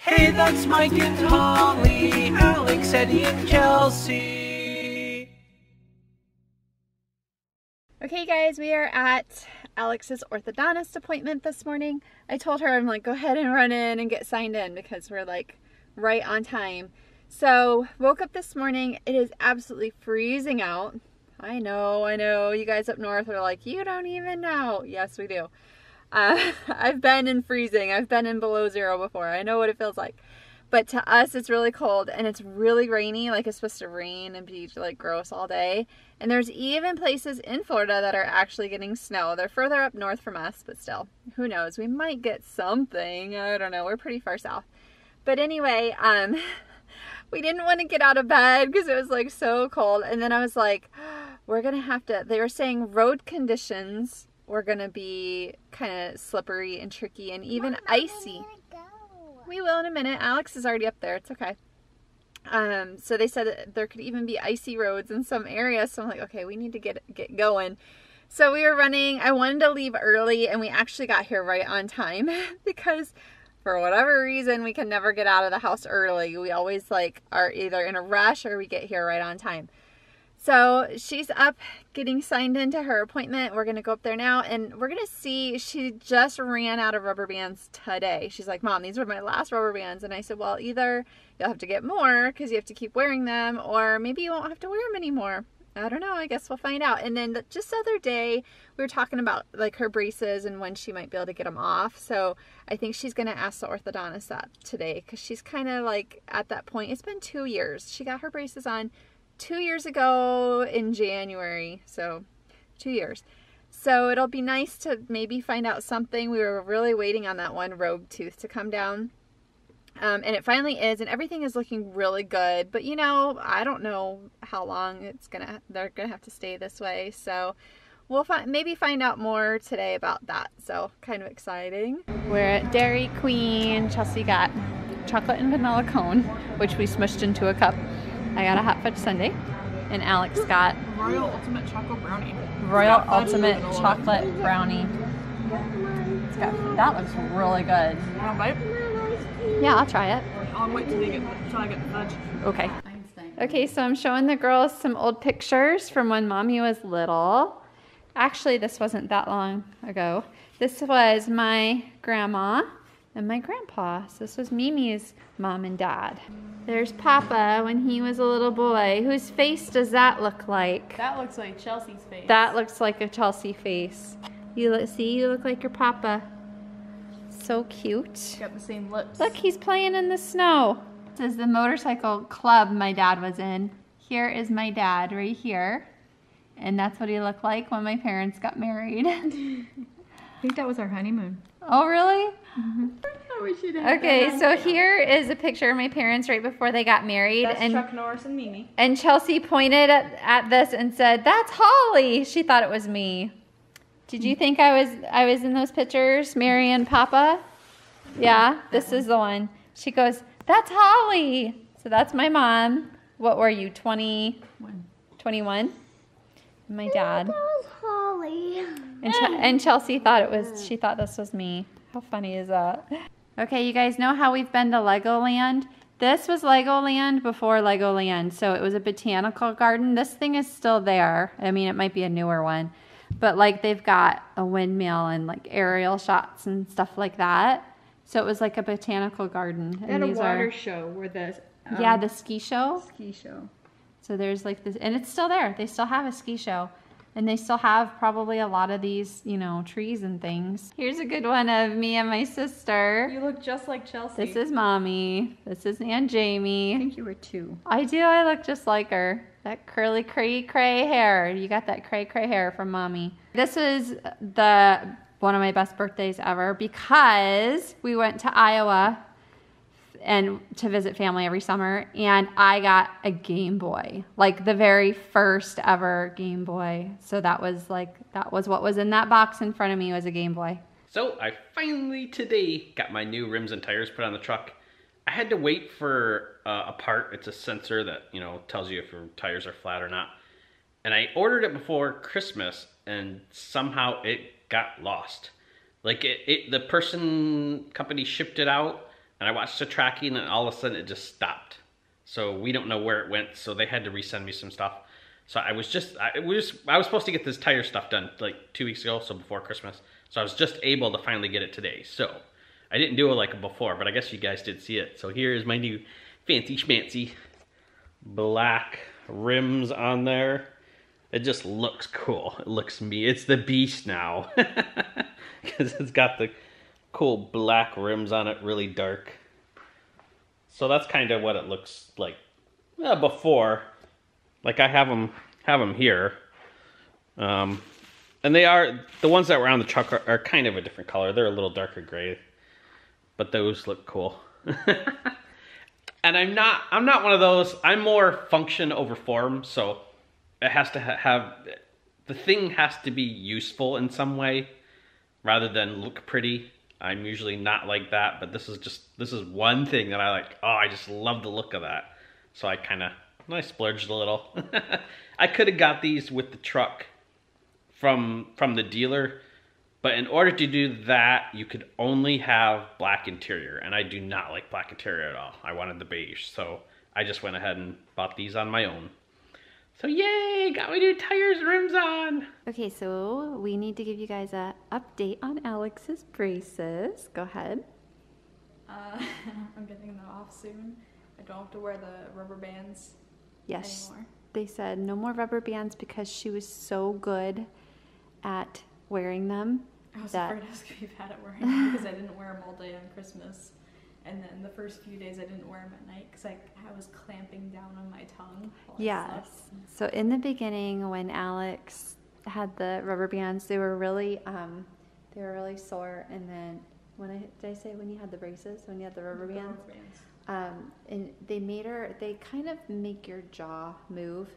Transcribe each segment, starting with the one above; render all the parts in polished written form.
Hey, that's Mike and Holly, Alex, Eddie, and Kelsey. Okay guys, we are at Alex's orthodontist appointment this morning. I told her, I'm like, go ahead and run in and get signed in because we're like right on time. So woke up this morning, it is absolutely freezing out. I know, you guys up north are like, you don't even know. Yes, we do. I've been in freezing, I've been in below zero before. I know what it feels like. But to us, it's really cold and it's really rainy, like it's supposed to rain and be like gross all day. And there's even places in Florida that are actually getting snow. They're further up north from us, but still, who knows? We might get something. I don't know. We're pretty far south. But anyway, we didn't want to get out of bed because it was like so cold. And then I was like, we're going to have to, they were saying road conditions were going to be kind of slippery and tricky and even icy. We will in a minute. Alex is already up there. It's okay. So they said that there could even be icy roads in some areas. So I'm like, okay, we need to get going. So we were running. I wanted to leave early and we actually got here right on time because for whatever reason, we can never get out of the house early. We always like are either in a rush or we get here right on time. So she's up getting signed into her appointment. We're going to go up there now and we're going to see, she just ran out of rubber bands today. She's like, Mom, these were my last rubber bands. And I said, well, either you'll have to get more because you have to keep wearing them, or maybe you won't have to wear them anymore. I don't know. I guess we'll find out. And then just the other day, we were talking about like her braces and when she might be able to get them off. So I think she's going to ask the orthodontist that today because she's kind of like at that point. It's been 2 years. She got her braces on 2 years ago in January, so 2 years. So it'll be nice to maybe find out something. We were really waiting on that one rogue tooth to come down. And it finally is, and everything is looking really good. But you know, I don't know how long they're gonna have to stay this way. So we'll maybe find out more today about that. So kind of exciting. We're at Dairy Queen. Chelsea got chocolate and vanilla cone, which we smushed into a cup. I got a hot fudge sundae, and Alex got Royal Ultimate Chocolate Brownie. Royal Ultimate Chocolate Brownie. That looks really good. Want a bite? Yeah, I'll try it. I'll wait till I get the fudge. Okay. Okay, so I'm showing the girls some old pictures from when Mommy was little. Actually, this wasn't that long ago. This was my grandma and my grandpa. So this was Mimi's mom and dad. There's Papa when he was a little boy. Whose face does that look like? That looks like Chelsea's face. That looks like a Chelsea face. You look like your Papa. So cute. Got the same lips. Look, he's playing in the snow. This is the motorcycle club my dad was in. Here is my dad right here. And that's what he looked like when my parents got married. I think that was our honeymoon. Oh, really? Mm-hmm. I wish you'd have Okay, so here is a picture of my parents right before they got married. That's Chuck Norris and Mimi. And Chelsea pointed at this and said, "That's Holly." She thought it was me. Did you think I was in those pictures, Mary and Papa? Yeah, this is the one. She goes, "That's Holly." So that's my mom. What were you, 21? 21? My dad. That was Holly. And Chelsea thought she thought this was me. How funny is that? Okay, you guys know how we've been to Legoland? This was Legoland before Legoland, so it was a botanical garden. This thing is still there. I mean, it might be a newer one, but like they've got a windmill and like aerial shots and stuff like that. So it was like a botanical garden. And a water show where the yeah, the ski show. Ski show. So there's like this, and it's still there. They still have a ski show. And they still have probably a lot of these, you know, trees and things. Here's a good one of me and my sister. You look just like Chelsea. This is Mommy. This is Aunt Jamie. I think you were 2. I do. I look just like her. That curly cray hair. You got that cray hair from Mommy. This is one of my best birthdays ever because we went to Iowa and to visit family every summer, and I got a Game Boy, like the very first ever Game Boy. So that was what was in that box in front of me was a Game Boy. So I finally today got my new rims and tires put on the truck. I had to wait for a part. It's a sensor that, you know, tells you if your tires are flat or not. And I ordered it before Christmas and somehow it got lost. Like the company shipped it out, and I watched the tracking, and all of a sudden it just stopped. So we don't know where it went, so they had to resend me some stuff. So I was supposed to get this tire stuff done like 2 weeks ago, so before Christmas. So I was just able to finally get it today. So I didn't do it like before, but I guess you guys did see it. So here is my new fancy schmancy black rims on there. It just looks cool. It looks me. It's the beast now. Because it's got the cool black rims on it, really dark. So that's kind of what it looks like before. Like I have them here. And they are, the ones that were on the truck are kind of a different color. They're a little darker gray. But those look cool. And I'm not one of those, I'm more function over form, so it has to have, the thing has to be useful in some way rather than look pretty. I'm usually not like that, but this is one thing that I like. Oh, I just love the look of that. So I splurged a little. I could have got these with the truck from the dealer, but in order to do that, you could only have black interior, and I do not like black interior at all. I wanted the beige, so I just went ahead and bought these on my own. So yay, got my new tires and rims on. Okay, so we need to give you guys an update on Alex's braces. Go ahead. I'm getting them off soon. I don't have to wear the rubber bands anymore. They said no more rubber bands because she was so good at wearing them. I was afraid I was going to be bad at wearing them because I didn't wear them all day on Christmas. And then the first few days I didn't wear them at night because I was clamping down on my tongue. Yes. So in the beginning when Alex had the rubber bands, they were really sore. And then when you had the braces, when you had the rubber bands. And they kind of make your jaw move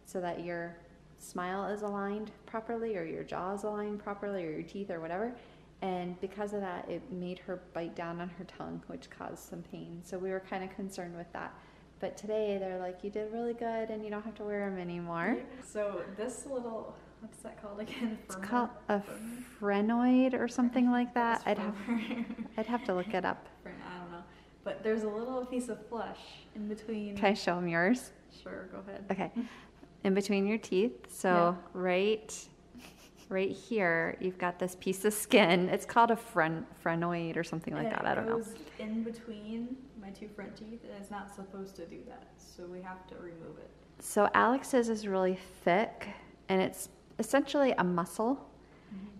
so that your smile is aligned properly, or your jaw is aligned properly, or your teeth or whatever. And because of that, it made her bite down on her tongue, which caused some pain. So we were kind of concerned with that. But today they're like, you did really good and you don't have to wear them anymore. So this little, what's that called again? It's called a phrenoid or something like that. I'd have to look it up. I don't know. But there's a little piece of flesh in between. Can I show them yours? Sure, go ahead. Okay. In between your teeth. So right here, you've got this piece of skin. It's called a phrenoid or something like that. I don't know. It goes in between my two front teeth, and it's not supposed to do that. So we have to remove it. So Alex's is really thick, and it's essentially a muscle.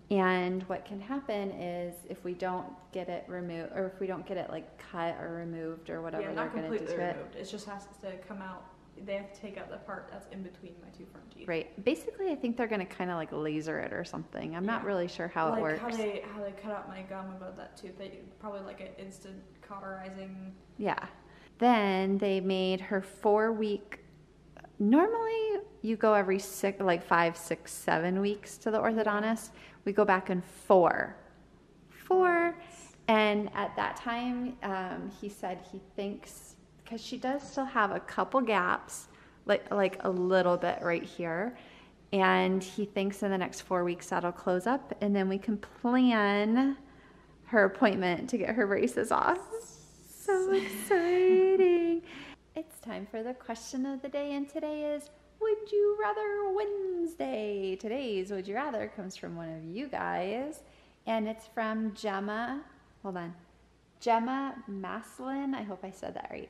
And what can happen is if we don't get it removed, or if we don't get it like cut or removed or whatever they're going to do to it. It just has to come out. They have to take out the part that's in between my two front teeth. Right. Basically, I think they're going to kind of like laser it or something. I'm not really sure how it works. How they cut out my gum about that too. They probably like an instant cauterizing. Yeah. Then they made her 4-week. Normally, you go every 5, 6, 7 weeks to the orthodontist. We go back in 4. And at that time, he said he thinks, because she does still have a couple gaps, like a little bit right here. And he thinks in the next 4 weeks that'll close up, and then we can plan her appointment to get her braces off. So exciting. It's time for the question of the day, and today is Would You Rather Wednesday. Today's Would You Rather comes from one of you guys, and it's from Gemma. Hold on. Gemma Maslin. I hope I said that right.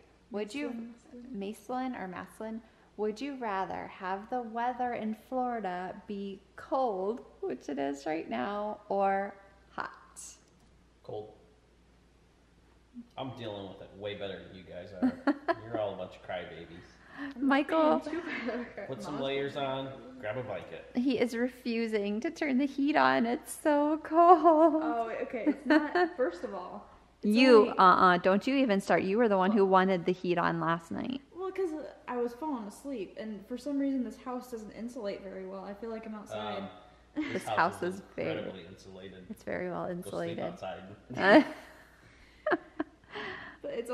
Maslin? Would you rather have the weather in Florida be cold, which it is right now, or hot? Cold. I'm dealing with it way better than you guys are. You're all a bunch of crybabies. Michael, Put some layers on, grab a blanket. he is refusing to turn the heat on. It's so cold. Oh, okay. It's not. First of all, don't you even start. You were the one who wanted the heat on last night. well, because I was falling asleep, and for some reason this house doesn't insulate very well. I feel like I'm outside. This house is incredibly insulated. It's very well insulated. Go sleep outside. But it's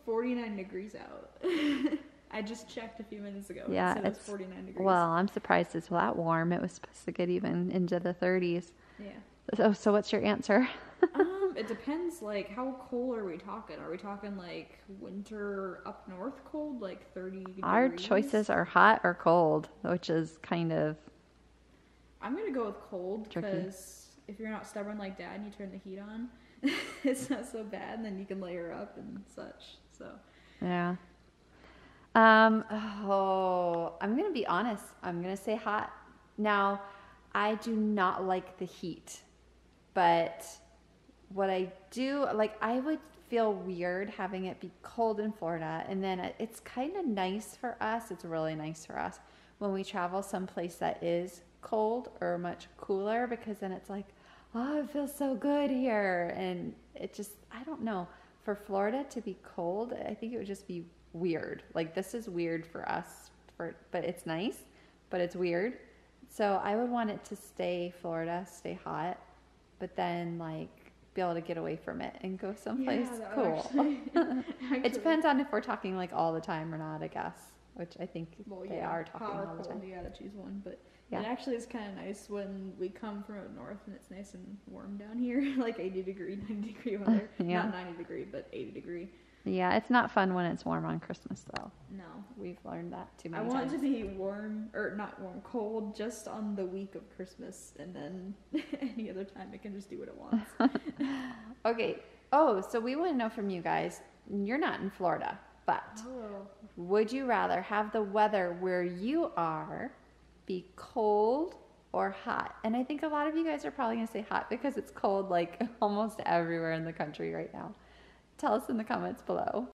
49 degrees out. I just checked a few minutes ago. Yeah, it's 49 degrees. Well, I'm surprised it's that warm. It was supposed to get even into the 30s. Yeah. So what's your answer? It depends, like, how cold are we talking? Are we talking, like, winter up north cold, like 30 degrees? Our choices are hot or cold, which is kind of I'm going to go with cold, because if you're not stubborn like Dad and you turn the heat on, it's not so bad, and then you can layer up and such, so. Yeah. I'm going to be honest. I'm going to say hot. Now, I do not like the heat, but what I do, like, I would feel weird having it be cold in Florida, and then it's kind of nice for us. It's really nice for us when we travel someplace that is cold or much cooler, because then it's like, oh, it feels so good here. And it just, I don't know, for Florida to be cold, I think it would just be weird. Like, this is weird for us, but it's nice, but it's weird. So I would want it to stay Florida, stay hot, but then like be able to get away from it and go someplace cool. It depends on if we're talking like all the time or not, I guess, which I think they are talking all the time. You gotta choose one, but yeah. It actually is kind of nice when we come from up north and it's nice and warm down here, like 80 degree, 90 degree weather. Yeah. Not 90 degree, but 80 degree. Yeah, it's not fun when it's warm on Christmas, though. No. We've learned that too many times. times. I want it to be warm, or not warm, cold, just on the week of Christmas, and then any other time it can just do what it wants. Okay. Oh, so we want to know from you guys, you're not in Florida, but would you rather have the weather where you are be cold or hot? And I think a lot of you guys are probably going to say hot because it's cold like almost everywhere in the country right now. Tell us in the comments below.